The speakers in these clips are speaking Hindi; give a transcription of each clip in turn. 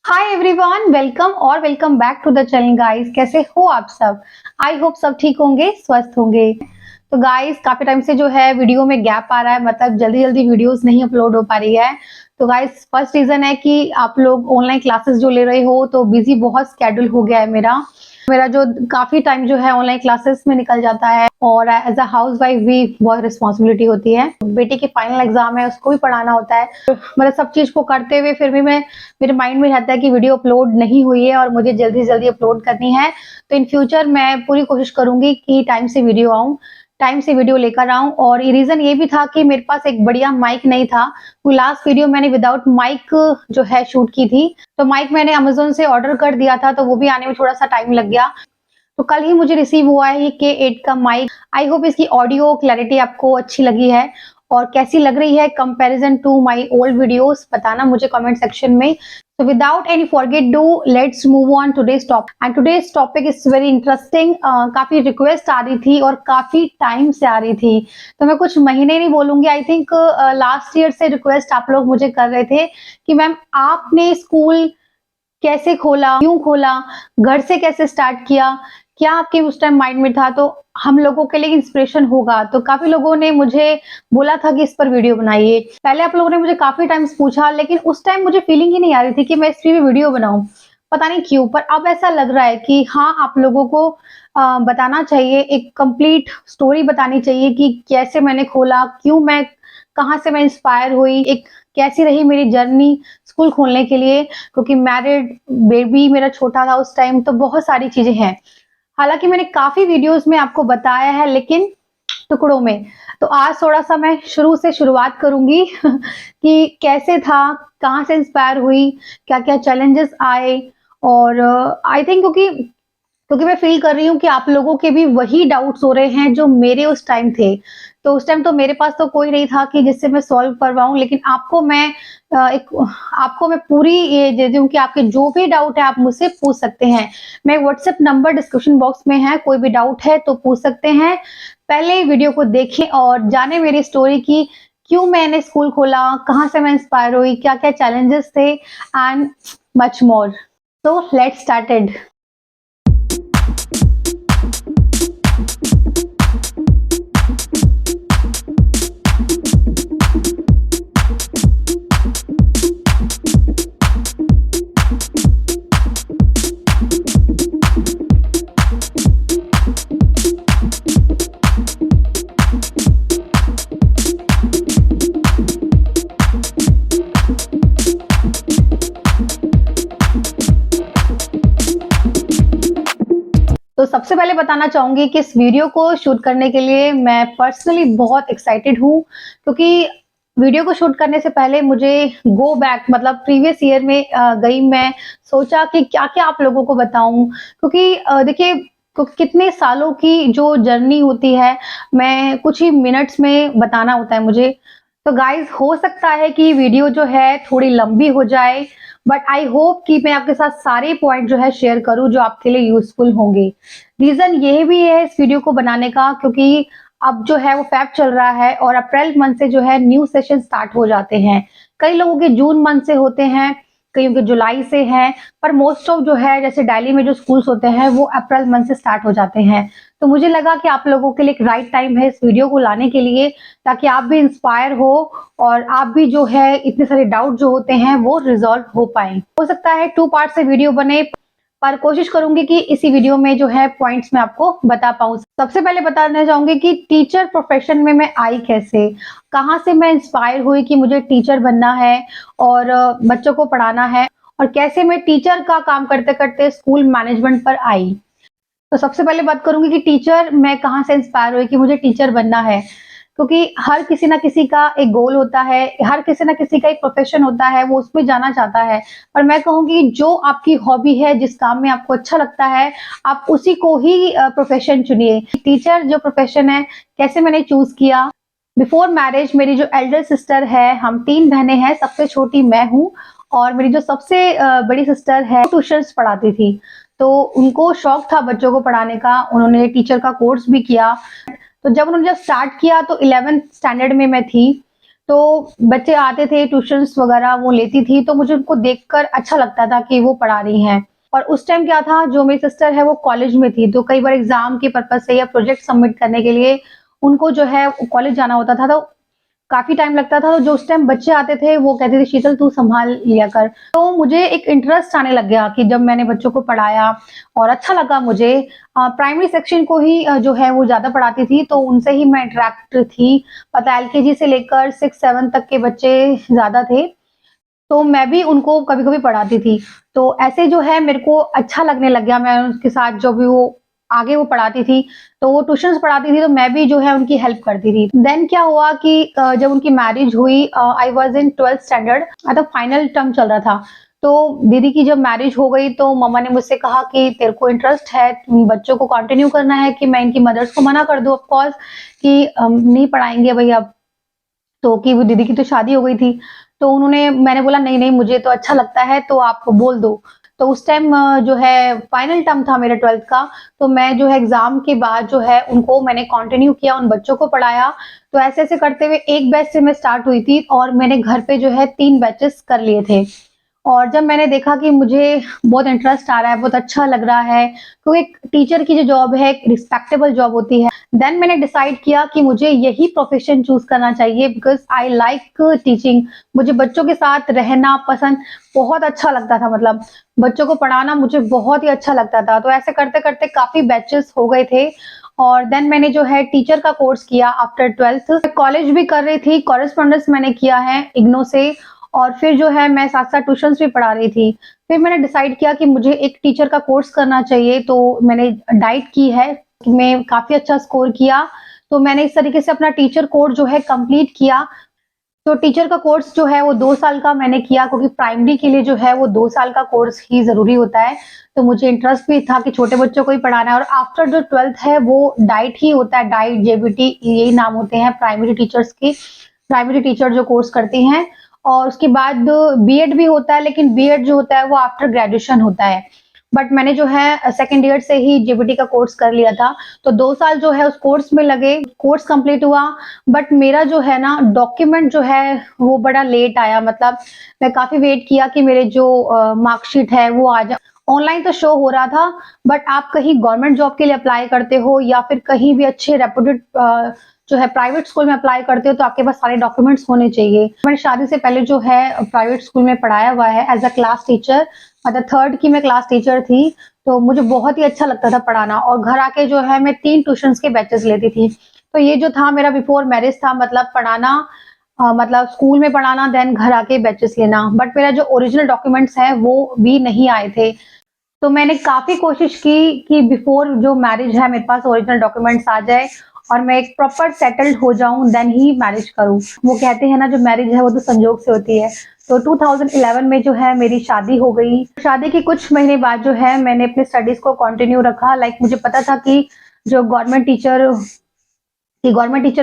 Hi everyone, welcome back to the channel guys. कैसे हो आप सब? आई होप सब ठीक होंगे, स्वस्थ होंगे। तो गाइस काफी टाइम से जो है वीडियो में गैप आ रहा है, मतलब जल्दी जल्दी वीडियोस नहीं अपलोड हो पा रही है। तो गाइस फर्स्ट रीजन है कि आप लोग ऑनलाइन क्लासेस जो ले रहे हो तो बिजी बहुत स्केड्यूल हो गया है मेरा मेरा जो काफी टाइम जो है ऑनलाइन क्लासेस में निकल जाता है, और एज अ हाउस वाइफ भी बहुत रिस्पॉन्सिबिलिटी होती है। बेटी की फाइनल एग्जाम है, उसको भी पढ़ाना होता है। मतलब सब चीज को करते हुए फिर भी मेरे माइंड में रहता है कि वीडियो अपलोड नहीं हुई है और मुझे जल्दी से जल्दी अपलोड करनी है। तो इन फ्यूचर मैं पूरी कोशिश करूंगी कि टाइम से वीडियो लेकर आऊं। और रीजन ये भी था कि मेरे पास एक बढ़िया माइक नहीं था। वो लास्ट वीडियो मैंने विदाउट माइक जो है शूट की थी। तो माइक मैंने अमेज़न से ऑर्डर कर दिया था, तो वो भी आने में थोड़ा-सा टाइम लग गया। तो कल ही मुझे रिसीव हुआ है ये K8 का माइक। आई होप इसकी ऑडियो क्लैरिटी आपको अच्छी लगी है, और कैसी लग रही है comparison to my old videos बताना मुझे कमेंट सेक्शन में। So without any forget do, let's move on today's topic. And today's topic is very interesting. काफी रिक्वेस्ट आ रही थी और काफी टाइम से आ रही थी, तो मैं कुछ महीने नहीं बोलूंगी। आई थिंक लास्ट ईयर से रिक्वेस्ट आप लोग मुझे कर रहे थे कि मैम आपने स्कूल कैसे खोला, क्यों खोला, घर से कैसे स्टार्ट किया, क्या आपके उस टाइम माइंड में था, तो हम लोगों के लिए इंस्पिरेशन होगा। तो काफी लोगों ने मुझे बोला था कि इस पर वीडियो बनाइए। पहले आप लोगों ने मुझे काफी टाइम्स पूछा, लेकिन उस टाइम मुझे फीलिंग ही नहीं आ रही थी कि मैं इस पे वीडियो बनाऊं, पता नहीं क्यों। पर अब ऐसा लग रहा है कि हाँ, आप लोगों को बताना चाहिए, एक कंप्लीट स्टोरी बतानी चाहिए कि कैसे मैंने खोला, क्यों मैं, कहाँ से मैं इंस्पायर हुई, एक कैसी रही मेरी जर्नी स्कूल खोलने के लिए। क्योंकि मैरिड, बेबी मेरा छोटा था उस टाइम, तो बहुत सारी चीजें हैं। हालांकि मैंने काफी वीडियोस में आपको बताया है, लेकिन टुकड़ों में। तो आज थोड़ा-सा मैं शुरू से शुरुआत करूँगी कि कैसे था, कहाँ से इंस्पायर हुई, क्या-क्या चैलेंजेस आए। और आई थिंक क्योंकि मैं फ़ील कर रही हूँ कि आप लोगों के भी वही डाउट्स हो रहे हैं जो मेरे उस टाइम थे। तो उस टाइम तो मेरे पास तो कोई नहीं था कि जिससे मैं सॉल्व करवाऊँ, लेकिन आपको मैं पूरी ये दे दूँ कि आपके जो भी डाउट है आप मुझसे पूछ सकते हैं। मैं व्हाट्सएप नंबर डिस्क्रिप्शन बॉक्स में है, कोई भी डाउट है तो पूछ सकते हैं। पहले वीडियो को देखें और जानें मेरी स्टोरी की क्यों मैंने स्कूल खोला, कहाँ से मैं इंस्पायर हुई, क्या-क्या चैलेंजेस थे एंड मच मोर। तो लेट्स स्टार्टेड। तो सबसे पहले बताना चाहूँगी कि इस वीडियो को शूट करने के लिए मैं पर्सनली बहुत एक्साइटेड हूँ, क्योंकि वीडियो को शूट करने से पहले मुझे गो बैक, मतलब प्रीवियस ईयर में गई मैं, सोचा कि क्या-क्या आप लोगों को बताऊँ। क्योंकि देखिए कितने सालों की जो जर्नी होती है, मैं कुछ ही मिनट्स में बताना होता है मुझे। तो गाइज़ हो सकता है कि वीडियो जो है थोड़ी लंबी हो जाए, बट आई होप कि मैं आपके साथ सारे पॉइंट जो है शेयर करूँ जो आपके लिए यूज़फुल होंगे। रीज़न ये भी है इस वीडियो को बनाने का, क्योंकि अब जो है वो फ़ेब चल रहा है और अप्रैल मंथ से जो है न्यू सेशन स्टार्ट हो जाते हैं। कई लोगों के जून मंथ से होते हैं, कईयों के जुलाई से हैं, पर मोस्ट ऑफ जो है जैसे दिल्ली में जो स्कूल्स होते हैं वो अप्रैल मंथ से स्टार्ट हो जाते हैं। तो मुझे लगा कि आप लोगों के लिए एक राइट टाइम है इस वीडियो को लाने के लिए, ताकि आप भी इंस्पायर हो और आप भी जो है इतने सारे डाउट जो होते हैं वो रिज़ॉल्व हो पाएँ। हो सकता है 2 पार्ट से वीडियो बने, पर कोशिश करूँगी कि इसी वीडियो में जो है पॉइंट्स मैं आपको बता पाऊँ। सबसे पहले बताना चाहूँगी कि टीचर प्रोफ़ेशन में मैं आई कैसे? कहाँ से मैं इंस्पायर हुई कि मुझे टीचर बनना है और बच्चों को पढ़ाना है, और कैसे मैं टीचर का काम करते-करते स्कूल मैनेजमेंट पर आई। तो सबसे पहले बात करूँगी कि टीचर मैं कहाँ से इंस्पायर हुई कि मुझे टीचर बनना है। क्योंकि हर किसी ना किसी का एक गोल होता है, हर किसी ना किसी का एक प्रोफ़ेशन होता है, वो उसमें जाना चाहता है। पर मैं कहूँगी जो आपकी हॉबी है, जिस काम में आपको अच्छा लगता है, आप उसी को ही प्रोफ़ेशन चुनिए। टीचर जो प्रोफ़ेशन है, कैसे मैंने चूज़ किया? बिफ़ोर मैरिज मेरी जो एल्डर सिस्टर है, हम 3 बहनें हैं, सबसे छोटी मैं हूँ, और मेरी जो सबसे बड़ी सिस्टर है, ट्यूशन्स पढ़ाती थी। तो उनको शौक था बच्चों को पढ़ाने का, उन्होंने टीचर का कोर्स भी किया। तो जब स्टार्ट किया तो 11th स्टैंडर्ड में मैं थी। तो बच्चे आते थे ट्यूशन्स वगैरह वो लेती थी, तो मुझे उनको देखकर अच्छा लगता था कि वो पढ़ा रही हैं। और उस टाइम क्या था, जो मेरी सिस्टर है वो कॉलेज में थी, तो कई बार एग्ज़ाम के पर्पज़ से या प्रोजेक्ट सबमिट करने के लिए उनको जो है कॉलेज जाना होता था, तो काफ़ी टाइम लगता था। तो जो उस टाइम बच्चे आते थे वो कहते थे शीतल तू सँभाल लिया कर। तो मुझे एक इंटरेस्ट आने लग गया कि जब मैंने बच्चों को पढ़ाया और अच्छा लगा मुझे। प्राइमरी सेक्शन को ही जो है वो ज़्यादा पढ़ाती थी, तो उनसे ही मैं इंटरैक्ट थी। पता एलकेजी से लेकर 6-7 तक के बच्चे ज़्यादा थे, तो मैं भी उनको कभी-कभी पढ़ाती थी। तो ऐसे जो है मेरे को अच्छा लगने लग गया, मैं उसके साथ जो भी वो आगे वो पढ़ाती थी, तो वो ट्यूशन्स पढ़ाती थी, तो मैं भी जो है उनकी हेल्प करती थी। देन क्या हुआ कि जब उनकी मैरिज हुई, I was in 12th standard, मतलब फाइनल टर्म चल रहा था। तो दीदी की जब मैरिज हो गई तो मम्मा ने मुझसे कहा कि तेरे को इंटरेस्ट है बच्चों को कंटिन्यू करना है कि मैं इनकी मदर्स को मना कर दूँ ऑफ कोर्स कि नहीं पढ़ाएँगे भई अब। तो कि वो दीदी की तो शादी हो गई थी। तो मैंने बोला नहीं, नहीं मुझे तो अच्छा लगता है तो आप बोल दो। तो उस टाइम जो है फाइनल टर्म था मेरा 12th का, तो मैं जो है एग्ज़ाम के बाद जो है उनको मैंने कंटिन्यू किया, उन बच्चों को पढ़ाया। तो ऐसे-ऐसे करते हुए एक बैच से मैं स्टार्ट हुई थी और मैंने घर पे जो है 3 बैचेस कर लिए थे। और जब मैंने देखा कि मुझे बहुत इंटरेस्ट आ रहा है, बहुत अच्छा लग रहा है, तो एक टीचर की जो जॉब है, एक रिस्पेक्टेबल जॉब होती है। देन मैंने डिसाइड किया कि मुझे यही प्रोफ़ेशन चूज़ करना चाहिए बिकॉज़ आई लाइक टीचिंग। मुझे बच्चों के साथ रहना पसंद बहुत अच्छा लगता था, मतलब बच्चों को पढ़ाना मुझे बहुत ही अच्छा लगता था। तो ऐसे करते-करते काफ़ी बैचेस हो गए थे और देन मैंने जो है टीचर का कोर्स किया आफ्टर 12th। कॉलेज भी कर रही थी, कॉरेस्पॉन्डेंस मैंने किया है इग्नू से और फिर जो है मैं साथ-साथ ट्यूशन्स भी पढ़ा रही थी। फिर मैंने डिसाइड किया कि मुझे एक टीचर का कोर्स करना चाहिए, तो मैंने डाइट की है, में काफ़ी अच्छा स्कोर किया। तो मैंने इस तरीके से अपना टीचर कोर्स जो है कंप्लीट किया। तो टीचर का कोर्स जो है वो 2 साल का मैंने किया क्योंकि प्राइमरी के लिए जो है वो 2 साल का कोर्स ही ज़रूरी होता है। तो मुझे इंटरेस्ट भी था कि छोटे बच्चों को ही पढ़ाना है और आफ्टर जो 12th है वो डाइट ही होता है, डाइट, जेबीटी यही नाम होते हैं प्राइमरी टीचर्स के। प्राइमरी टीचर जो कोर्स करती हैं और उसके बाद बीएड भी होता है, लेकिन बीएड जो होता है वो आफ्टर ग्रेजुएशन होता है। बट मैंने जो है सेकंड ईयर से ही जेबीटी का कोर्स कर लिया था। तो 2 साल जो है उस कोर्स में लगे, कोर्स कंप्लीट हुआ। बट मेरा जो है ना डॉक्यूमेंट जो है वो बड़ा लेट आया, मतलब मैं काफ़ी वेट किया कि मेरे जो मार्कशीट है वो आ जाए। ऑनलाइन तो शो हो रहा था, बट आप कहीं गवर्नमेंट जॉब के लिए अप्लाई करते हो या फिर कहीं भी अच्छे रेप्यूटेड जो है प्राइवेट स्कूल में अप्लाई करते हो तो आपके पास सारे डॉक्यूमेंट्स होने चाहिए। मैंने शादी से पहले जो है प्राइवेट स्कूल में पढ़ाया हुआ है एज़ अ क्लास टीचर, मतलब 3rd की मैं क्लास टीचर थी, तो मुझे बहुत ही अच्छा लगता था पढ़ाना और घर आके जो है मैं 3 ट्यूशन्स के बैचेस लेती थी। तो ये जो था मेरा बिफोर मैरिज था, मतलब पढ़ाना, मतलब स्कूल में पढ़ाना देन घर आके बैचेस लेना। बट मेरा जो ओरिजिनल डॉक्यूमेंट्स हैं वो भी नहीं आए थे। तो मैंने काफ़ी कोशिश की कि बिफोर जो मैरिज है मेरे पास ओरिजिनल डॉक्यूमेंट्स आ जाए और मैं एक प्रॉपर सेटल्ड हो जाऊँ देन ही मैरिज करूँ। वो कहते हैं ना जो मैरिज है वो तो संजोग से होती है। तो 2011 में जो है मेरी शादी हो गई। शादी के कुछ महीने बाद जो है मैंने अपनी स्टडीज़ को कंटिन्यू रखा। लाइक मुझे पता था कि जो गवर्नमेंट टीचर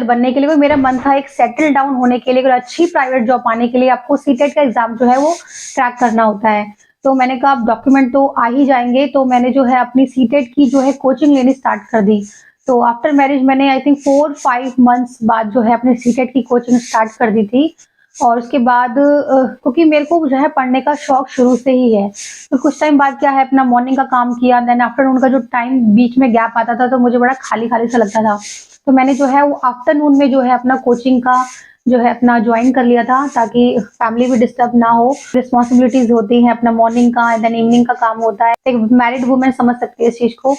बनने के लिए, वो मेरा मन था एक सेटल डाउन होने के लिए, अगर अच्छी प्राइवेट जॉब पाने के लिए आपको सीटेट का एग्ज़ाम जो है वो क्रैक करना होता है। तो मैंने कहा अब डॉक्यूमेंट तो आ ही जाएँगे, तो मैंने जो है अपनी सीटेट की जो है कोचिंग लेनी स्टार्ट कर दी। तो आफ्टर मैरिज मैंने आई थिंक 4-5 मंथ्स बाद जो है अपनी सीटेट की कोचिंग स्टार्ट कर दी थी और उसके बाद क्योंकि मेरे को जो है पढ़ने का शौक शुरू से ही है। तो कुछ टाइम बाद क्या है अपना मॉर्निंग का काम किया, देन आफ्टरनून का जो टाइम बीच में गैप आता था तो मुझे बड़ा खाली-खाली सा लगता था। तो मैंने जो है वो आफ्टरनून में जो है अपना कोचिंग का जो है अपना जॉइन कर लिया था ताकि फैमिली भी डिस्टर्ब ना हो। रिस्पॉन्सिबिलिटीज़ होती हैं, अपना मॉर्निंग का देन इवनिंग का काम होता है। एक मैरिड वुमन समझ सकती है इस चीज़ को।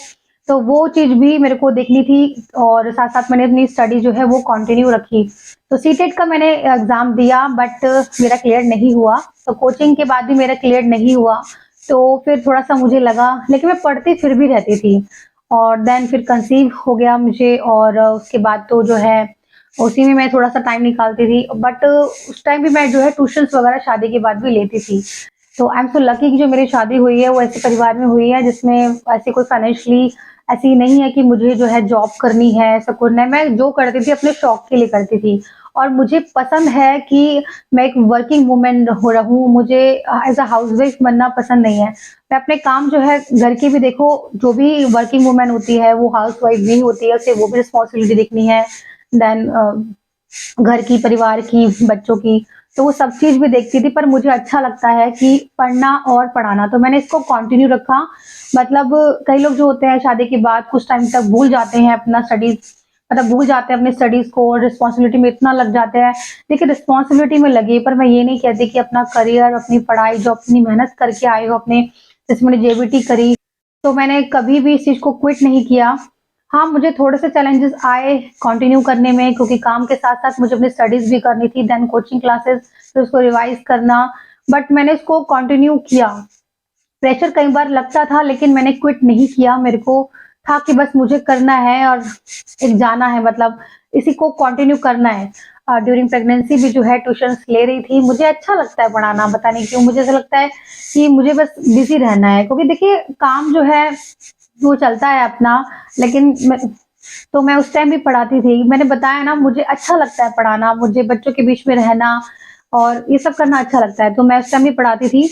तो वो चीज़ भी मेरे को देखनी थी और साथ-साथ मैंने अपनी स्टडी जो है वो कंटिन्यू रखी। तो सीटेट का मैंने एग्ज़ाम दिया बट मेरा क्लियर नहीं हुआ। तो कोचिंग के बाद भी मेरा क्लियर नहीं हुआ। तो फिर थोड़ा-सा मुझे लगा, लेकिन मैं पढ़ती फिर भी रहती थी और देन फिर कंसीव हो गया मुझे और उसके बाद तो जो है उसी में मैं थोड़ा-सा टाइम निकालती थी। बट उस टाइम भी मैं जो है ट्यूशन्स वगैरह शादी के बाद भी लेती थी। तो आई एम सो लकी कि जो मेरी शादी हुई है वो ऐसे परिवार में हुई है जिसमें ऐसी कोई फाइनेंशियली ऐसी नहीं है कि मुझे जो है जॉब करनी है, ऐसा कुछ नहीं। मैं जो करती थी अपने शौक के लिए करती थी और मुझे पसंद है कि मैं एक वर्किंग वुमन हो रहूँ। मुझे एज़ अ हाउसवाइफ बनना पसंद नहीं है। मैं अपने काम जो है घर के भी देखो, जो भी वर्किंग वुमन होती है वो हाउसवाइफ भी होती है, उसे वो भी रिस्पॉन्सिबिलिटी देखनी है। देन घर की, परिवार की, बच्चों की, तो वो सब चीज़ भी देखती थी, पर मुझे अच्छा लगता है कि पढ़ना और पढ़ाना, तो मैंने इसको कंटिन्यू रखा। मतलब कई लोग जो होते हैं शादी के बाद कुछ टाइम तक भूल जाते हैं अपना स्टडीज़, मतलब भूल जाते हैं अपनी स्टडीज़ को और रिस्पॉन्सिबिलिटी में इतना लग जाते हैं। देखिए रिस्पॉन्सिबिलिटी में लगे, पर मैं ये नहीं कहती कि अपना करियर, अपनी पढ़ाई जो अपनी मेहनत करके आए हो अपने, जैसे मैंने जेबीटी करी, तो मैंने कभी भी इस चीज़ को क्विट नहीं किया। हाँ, मुझे थोड़े से चैलेंजेस आए कंटिन्यू करने में, क्योंकि काम के साथ-साथ मुझे अपनी स्टडीज़ भी करनी थी, देन कोचिंग क्लासेस, फिर उसको रिवाइज़ करना, बट मैंने इसको कंटिन्यू किया। प्रेशर कई बार लगता था लेकिन मैंने क्विट नहीं किया, मेरे को था कि बस मुझे करना है और एक जाना है, मतलब इसी को कंटिन्यू करना है। ड्यूरिंग प्रेगनेंसी भी जो है ट्यूशन्स ले रही थी, मुझे अच्छा लगता है पढ़ाना, पता नहीं क्यों मुझे ऐसा लगता है कि मुझे बस बिज़ी रहना है, क्योंकि देखिए काम जो है वो चलता है अपना, लेकिन मैं उस टाइम भी पढ़ाती थी। मैंने बताया ना मुझे अच्छा लगता है पढ़ाना, मुझे बच्चों के बीच में रहना और ये सब करना अच्छा लगता है, तो मैं उस टाइम भी पढ़ाती थी।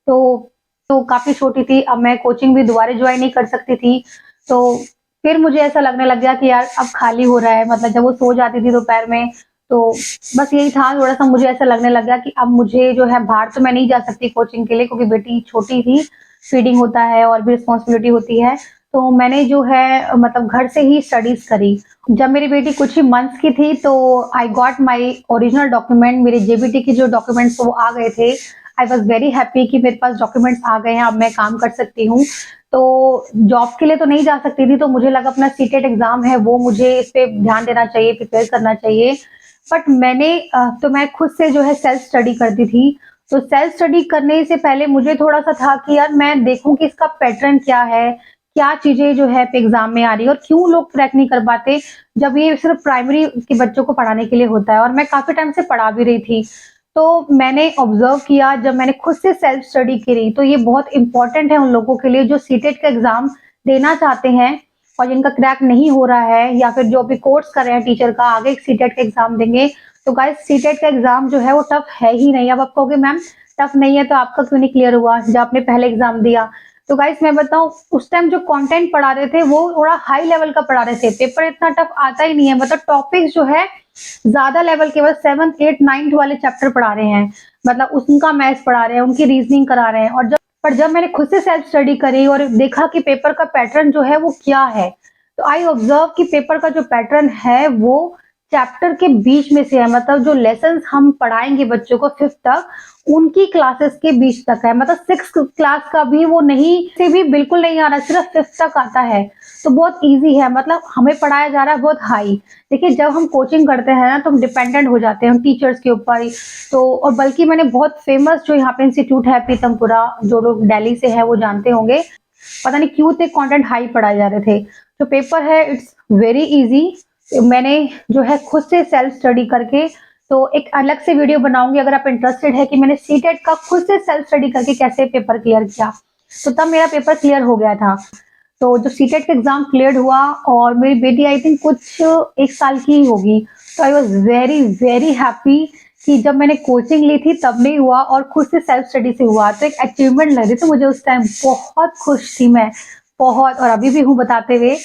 तो काफ़ी छोटी थी, अब मैं कोचिंग भी दोबारा जॉइन नहीं कर सकती थी। तो फिर मुझे ऐसा लगने लग गया कि यार अब खाली हो रहा है, मतलब जब वो सो जाती थी दोपहर में, तो बस यही था, थोड़ा-सा मुझे ऐसा लगने लग गया कि अब मुझे जो है बाहर तो मैं नहीं जा सकती कोचिंग के लिए, क्योंकि बेटी छोटी थी, फीडिंग होता है और भी रिस्पॉन्सिबिलिटी होती है। तो मैंने जो है मतलब घर से ही स्टडीज़ करी। जब मेरी बेटी कुछ ही मंथ्स की थी तो I got my original document, मेरे जेबीटी के जो डॉक्यूमेंट्स वो आ गए थे। आई वाज़ वेरी हैप्पी कि मेरे पास डॉक्यूमेंट्स आ गए हैं, अब मैं काम कर सकती हूँ। तो जॉब के लिए तो नहीं जा सकती थी, तो मुझे लगा अपना सीटेट एग्ज़ाम है वो मुझे इस पे ध्यान देना चाहिए, प्रिपेयर करना चाहिए। बट मैंने तो मैं खुद से जो है सेल्फ स्टडी करती थी। तो सेल्फ स्टडी करने से पहले मुझे थोड़ा-सा था कि यार मैं देखूँ कि इसका पैटर्न क्या है, क्या चीज़ें जो है एग्ज़ाम में आ रही है और क्यों लोग क्रैक नहीं कर पाते, जब ये सिर्फ़ प्राइमरी के बच्चों को पढ़ाने के लिए होता है और मैं काफ़ी टाइम से पढ़ा भी रही थी। तो मैंने ऑब्ज़र्व किया, जब मैंने खुद से सेल्फ स्टडी करी, तो ये बहुत इम्पोर्टेंट है उन लोगों के लिए जो सीटेट का एग्ज़ाम देना चाहते हैं और जिनका क्रैक नहीं हो रहा है, या फिर जो अभी कोर्स कर रहे हैं टीचर का, आगे एक सीटेट का एग्ज़ाम देंगे। तो गाइस सीटेट का एग्ज़ाम जो है वो टफ है ही नहीं। अब आप कहोगे मैम टफ नहीं है तो आपका क्यों नहीं क्लियर हुआ जब आपने पहले एग्ज़ाम दिया? तो गाइस मैं बताऊँ, उस टाइम जो कंटेंट पढ़ा रहे थे वो थोड़ा हाई लेवल का पढ़ा रहे थे। पेपर इतना टफ आता ही नहीं है, मतलब टॉपिक्स जो है ज़्यादा लेवल के, बस 7th, 8th, 9th वाले चैप्टर पढ़ा रहे हैं। मतलब उनका मैथ्स पढ़ा रहे हैं, उनकी रीज़निंग करा रहे हैं, और जब मैंने खुद से सेल्फ स्टडी करी और देखा कि पेपर का पैटर्न जो है वो क्या है, तो आई ऑब्ज़र्व कि पेपर का जो पैटर्न है वो चैप्टर के बीच में से है, मतलब जो लेसन्स हम पढ़ाएँगे बच्चों को 5th तक, उनकी क्लासेस के बीच तक है, मतलब 6th क्लास का भी वो नहीं से भी बिल्कुल नहीं आ रहा, सिर्फ 5th तक आता है। तो बहुत ईज़ी है, मतलब हमें पढ़ाया जा रहा है बहुत हाई। देखिए जब हम कोचिंग करते हैं ना तो हम डिपेंडेंट हो जाते हैं हम टीचर्स के ऊपर ही। तो और बल्कि मैंने बहुत फेमस जो यहाँ पे इंस्टीट्यूट है पीतमपुरा, जो लोग दिल्ली से है वो जानते होंगे, पता नहीं क्यों इतने कंटेंट हाई पढ़ाए जा रहे थे। जो पेपर है इट्स वेरी ईज़ी। मैंने जो है खुद से सेल्फ स्टडी करके, तो एक अलग से वीडियो बनाऊँगी अगर आप इंटरेस्टेड है कि मैंने सीटेट का खुद से सेल्फ स्टडी करके कैसे पेपर क्लियर किया। तो तब मेरा पेपर क्लियर हो गया था। तो जब सीटेट का एग्ज़ाम क्लियर हुआ और मेरी बेटी आई थिंक कुछ 1 साल की ही होगी, तो I was very, very happy कि जब मैंने कोचिंग ली थी तब नहीं हुआ और खुद से सेल्फ स्टडी से हुआ। तो एक अचीवमेंट लग रही थी मुझे उस टाइम, बहुत खुश थी मैं, बहुत, और अभी भी हूँ बताते हुए।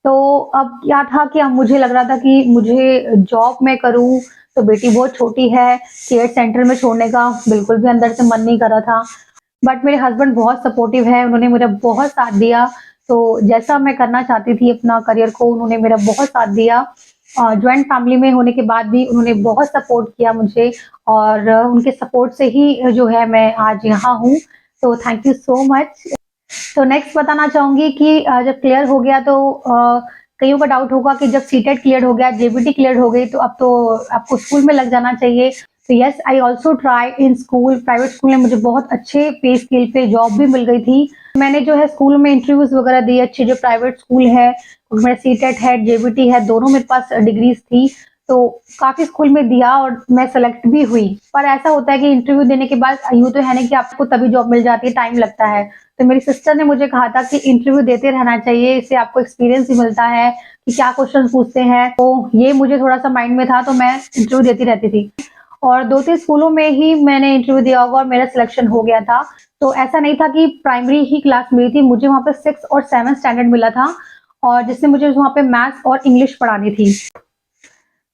तो अब क्या था कि अब मुझे लग रहा था कि मुझे जॉब मैं करूँ, तो बेटी बहुत छोटी है, केयर सेंटर में छोड़ने का बिल्कुल भी अंदर से मन नहीं कर रहा था। बट मेरे हस्बैंड बहुत सपोर्टिव है, उन्होंने मेरा बहुत साथ दिया। तो जैसा मैं करना चाहती थी अपना करियर को, उन्होंने मेरा बहुत साथ दिया। जॉइंट फैमिली में होने के बाद भी उन्होंने बहुत सपोर्ट किया मुझे, और उनके सपोर्ट से ही जो है मैं आज यहाँ हूँ। तो थैंक यू सो मच। तो नेक्स्ट बताना चाहूँगी कि जब क्लियर हो गया तो कइयों का डाउट होगा कि जब सीटेट क्लियर हो गया, जेबीटी क्लियर हो गई, तो अब तो आपको स्कूल में लग जाना चाहिए। तो yes, I also try in school, private school में मुझे बहुत अच्छे पे स्केल पे जॉब भी मिल गई थी। मैंने जो है स्कूल में इंटरव्यूज़ वगैरह दिए, अच्छे जो प्राइवेट स्कूल है, उसमें सीटेट है, जेबीटी है, दोनों मेरे पास डिग्रीज़ थी। तो काफ़ी स्कूल में दिया और मैं सेलेक्ट भी हुई। पर ऐसा होता है कि इंटरव्यू देने के बाद यूँ तो है नहीं कि आपको तभी जॉब मिल जाती है, टाइम लगता है। तो मेरी सिस्टर ने मुझे कहा था कि इंटरव्यू देते रहना चाहिए, इससे आपको एक्सपीरियंस भी मिलता है कि क्या क्वेश्चन पूछते हैं। तो ये मुझे थोड़ा-सा माइंड में था, तो मैं इंटरव्यू देती रहती थी। और 2-3 स्कूलों में ही मैंने इंटरव्यू दिया होगा और मेरा सिलेक्शन हो गया था। तो ऐसा नहीं था कि प्राइमरी ही क्लास मिली थी, मुझे वहाँ पे 6th और 7th स्टैंडर्ड मिला था, और जिससे मुझे वहाँ पे मैथ्स और इंग्लिश पढ़ानी थी।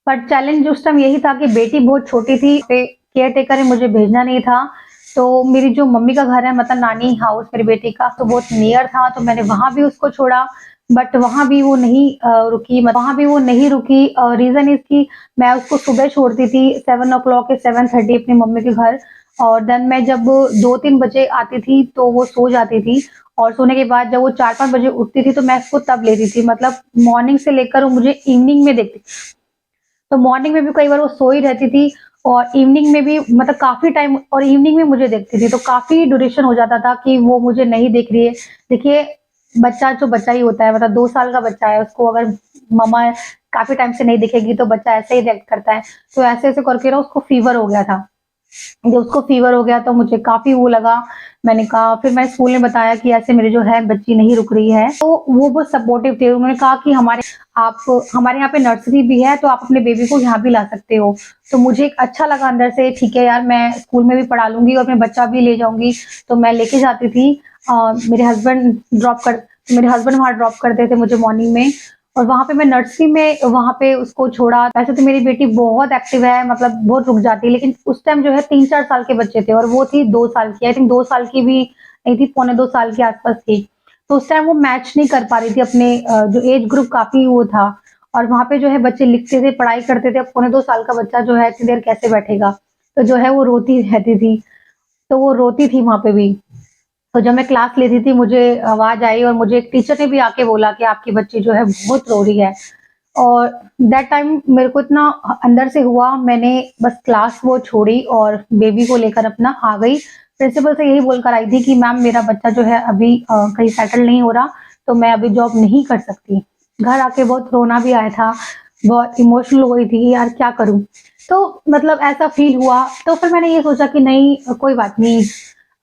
बट चैलेंज उस टाइम यही था कि बेटी बहुत छोटी थी, केयर टेकर ने मुझे भेजना नहीं था। तो मेरी जो मम्मी का घर है, मतलब नानी हाउस मेरी बेटी का, तो बहुत नियर था, तो मैंने वहाँ भी उसको छोड़ा। बट वहाँ भी वो नहीं रुकी, वहाँ भी वो नहीं रुकी। रीज़न इज़ कि मैं उसको सुबह छोड़ती थी 7 ओ क्लॉक या 7:30 अपनी मम्मी के घर, और देन मैं जब 2-3 बजे आती थी तो वो सो जाती थी, और सोने के बाद जब वो 4-5 बजे उठती थी तो मैं उसको तब लेती थी। मतलब मॉर्निंग से लेकर वो मुझे इवनिंग में देखती, तो मॉर्निंग में भी कई बार वो सोई रहती थी, और इवनिंग में भी मतलब काफ़ी टाइम, और इवनिंग में मुझे देखती थी, तो काफ़ी ड्यूरेशन हो जाता था कि वो मुझे नहीं देख रही है। देखिए, बच्चा जो बच्चा ही होता है, मतलब 2 साल का बच्चा है, उसको अगर मम्मा काफ़ी टाइम से नहीं दिखेगी तो बच्चा ऐसे ही रिएक्ट करता है। तो ऐसे-ऐसे करके ना उसको फ़ीवर हो गया था। जब उसको फ़ीवर हो गया तो मुझे काफ़ी वो लगा। मैंने कहा, फिर मैं स्कूल में बताया कि ऐसे मेरी जो है बच्ची नहीं रुक रही है। तो वो बहुत सपोर्टिव थे। उन्होंने कहा कि आप हमारे यहाँ पे नर्सरी भी है, तो आप अपने बेबी को यहाँ भी ला सकते हो। तो मुझे एक अच्छा लगा अंदर से, ठीक है यार, मैं स्कूल में भी पढ़ा लूँगी और अपने बच्चा भी ले जाऊँगी। तो मैं लेके जाती थी। मेरे हस्बैंड मेरे हस्बैंड वहाँ ड्रॉप करते थे मुझे मॉर्निंग में, और वहाँ पे मैं नर्सरी में वहाँ पे उसको छोड़ा। वैसे तो मेरी बेटी बहुत एक्टिव है, मतलब बहुत रुक जाती है, लेकिन उस टाइम जो है 3-4 साल के बच्चे थे और वो थी 2 साल की। आई थिंक 2 साल की भी नहीं थी, पौने 2 साल के आस-पास थी। तो उस टाइम वो मैच नहीं कर पा रही थी अपने जो एज ग्रुप काफ़ी वो था, और वहाँ पे जो है बच्चे लिखते थे, पढ़ाई करते थे। अब पौने 2 साल का बच्चा जो है इतनी देर कैसे बैठेगा? तो जो है वो रोती रहती थी, तो वो रोती थी वहाँ पे भी। तो जब मैं क्लास लेती थी मुझे आवाज़ आई, और मुझे एक टीचर ने भी आके बोला कि आपकी बच्ची जो है बहुत रो रही है। और दैट टाइम मेरे को इतना अंदर से हुआ, मैंने बस क्लास वो छोड़ी और बेबी को लेकर अपना आ गई। प्रिंसिपल से यही बोलकर आई थी कि मैम, मेरा बच्चा जो है अभी कहीं सेटल नहीं हो रहा, तो मैं अभी जॉब नहीं कर सकती। घर आके बहुत रोना भी आया था, बहुत इमोशनल हो गई थी कि यार क्या करूँ? तो मतलब ऐसा फ़ील हुआ, तो फिर मैंने ये सोचा कि नहीं, कोई बात नहीं,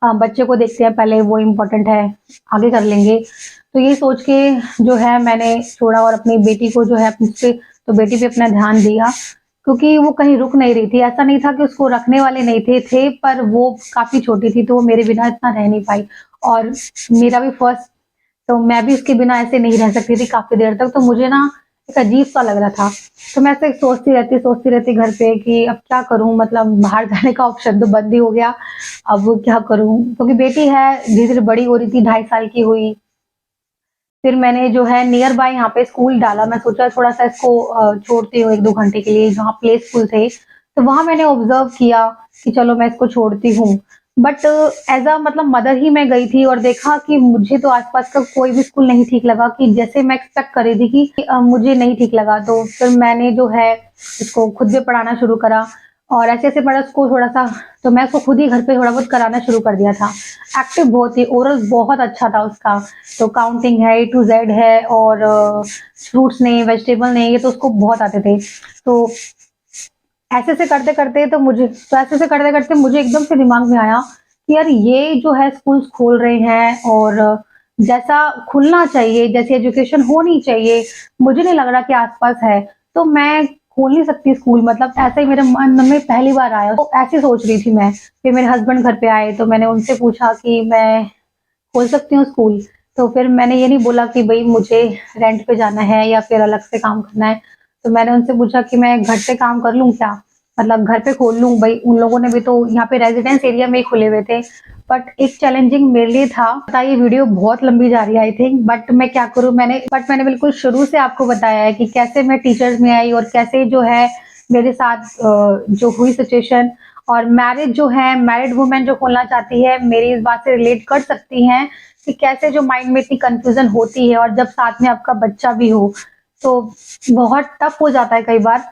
बच्चे को देखते हैं पहले, वो इम्पोर्टेंट है, आगे कर लेंगे। तो ये सोच के जो है मैंने छोड़ा, और अपनी बेटी को जो है तो बेटी पे अपना ध्यान दिया, क्योंकि वो कहीं रुक नहीं रही थी। ऐसा नहीं था कि उसको रखने वाले नहीं थे, पर वो काफ़ी छोटी थी, तो वो मेरे बिना इतना रह नहीं पाई। और मेरा भी फर्स्ट, तो मैं भी उसके बिना ऐसे नहीं रह सकती थी काफ़ी देर तक, तो मुझे ना एक अजीब-सा लग रहा था। तो मैं ऐसे सोचती रहती घर पे कि अब क्या करूँ? मतलब बाहर जाने का ऑप्शन तो बंद ही हो गया, अब क्या करूँ? क्योंकि बेटी है, धीरे-धीरे बड़ी हो रही थी, 2.5 साल की हुई। फिर मैंने जो है नियर बाय यहाँ पे स्कूल डाला। मैं सोचा थोड़ा-सा इसको छोड़ती हूँ 1-2 घंटे के लिए, जहाँ प्ले स्कूल थे। तो वहाँ मैंने ऑब्ज़र्व किया कि चलो मैं इसको छोड़ती हूँ। बट ऐज़ अ मतलब मदर ही मैं गई थी, और देखा कि मुझे तो आस-पास का कोई भी स्कूल नहीं ठीक लगा, कि जैसे मैं एक्सपेक्ट कर रही थी कि मुझे नहीं ठीक लगा। तो फिर मैंने जो है इसको खुद भी पढ़ाना शुरू करा, और ऐसे-ऐसे पढ़ा उसको थोड़ा-सा, तो मैं उसको खुद ही घर पे थोड़ा बहुत कराना शुरू कर दिया था। एक्टिव बहुत थी, ओरल बहुत अच्छा था उसका। तो काउंटिंग है, ए टू ज़ेड है, और फ्रूट्स नहीं, वेजिटेबल नहीं, ये तो उसको बहुत आते थे। तो ऐसे-ऐसे करते-करते मुझे एकदम से दिमाग में आया कि यार, ये जो है स्कूल्स खोल रहे हैं, और जैसा खुलना चाहिए, जैसी एजुकेशन होनी चाहिए, मुझे नहीं लग रहा कि आस-पास है। तो मैं खोल नहीं सकती स्कूल, मतलब ऐसा ही मेरे मन में पहली बार आया। तो ऐसे सोच रही थी मैं। फिर मेरे हस्बैंड घर पे आए, तो मैंने उनसे पूछा कि मैं खोल सकती हूँ स्कूल? तो फिर मैंने ये नहीं बोला कि भई मुझे रेंट पे जाना है या फिर अलग से काम करना है। तो मैंने उनसे पूछा कि मैं घर से काम कर लूँ क्या? मतलब घर पे खोल लूँ? भई उन लोगों ने भी तो यहाँ पे रेज़िडेंस एरिया में ही खुले हुए थे। बट एक चैलेंजिंग मेरे लिए था। पता है, ये वीडियो बहुत लंबी जा रही है आई थिंक, बट मैं क्या करूँ, मैंने बिल्कुल शुरू से आपको बताया है कि कैसे मैं टीचर्स में आई, और कैसे जो है मेरे साथ जो हुई सिचुएशन। और मैरिड वुमेन जो खोलना चाहती है, मेरी इस बात से रिलेट कर सकती हैं कि कैसे जो माइंड में इतनी कन्फ्यूज़न होती है, और जब साथ में आपका बच्चा भी हो, तो बहुत टफ हो जाता है कई बार।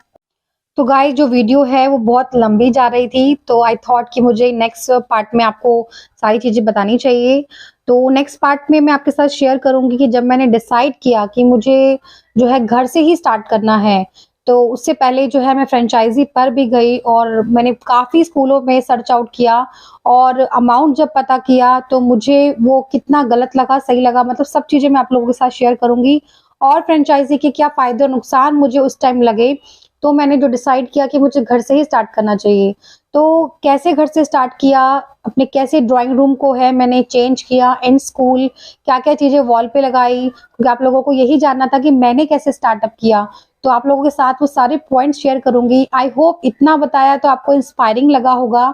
तो गाइस, जो वीडियो है वो बहुत लंबी जा रही थी, तो आई थॉट कि मुझे नेक्स्ट पार्ट में आपको सारी चीज़ें बतानी चाहिए। तो नेक्स्ट पार्ट में मैं आपके साथ शेयर करूँगी कि जब मैंने डिसाइड किया कि मुझे जो है घर से ही स्टार्ट करना है, तो उससे पहले जो है मैं फ्रेंचाइज़ी पर भी गई, और मैंने काफ़ी स्कूलों में सर्च आउट किया, और अमाउंट जब पता किया तो मुझे वो कितना गलत लगा, सही लगा, मतलब सब चीज़ें मैं आप लोगों के साथ शेयर करूँगी, और फ्रेंचाइज़ी के क्या फ़ायदे और नुकसान मुझे उस टाइम लगे। तो मैंने जो डिसाइड किया कि मुझे घर से ही स्टार्ट करना चाहिए। तो कैसे घर से स्टार्ट किया, अपने कैसे ड्राइंग रूम को है मैंने चेंज किया इन स्कूल, क्या-क्या चीज़ें वॉल पे लगाई, क्योंकि आप लोगों को यही जानना था कि मैंने कैसे स्टार्टअप किया। तो आप लोगों के साथ वो सारे पॉइंट्स शेयर करूंगी। आई होप इतना बताया तो आपको इंस्पायरिंग लगा होगा।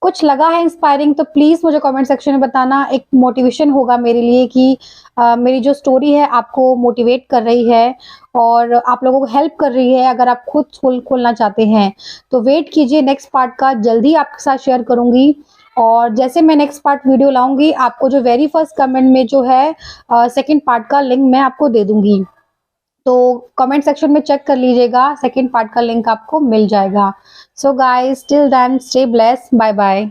कुछ लगा है इंस्पायरिंग तो प्लीज मुझे कमेंट सेक्शन में बताना, एक मोटिवेशन होगा मेरे लिए कि मेरी जो स्टोरी है आपको मोटिवेट कर रही है और आप लोगों को हेल्प कर रही है। अगर आप खुद स्कूल खोलना चाहते हैं तो वेट कीजिए नेक्स्ट पार्ट का, जल्दी आपके साथ शेयर करूंगी। और जैसे मैं नेक्स्ट पार्ट वीडियो लाऊंगी आपको जो वेरी फर्स्ट कमेंट में जो है सेकंड पार्ट का लिंक मैं आपको दे दूंगी, तो कमेंट सेक्शन में चेक कर लीजिएगा, सेकंड पार्ट का लिंक आपको मिल जाएगा। So guys till then stay blessed, bye bye.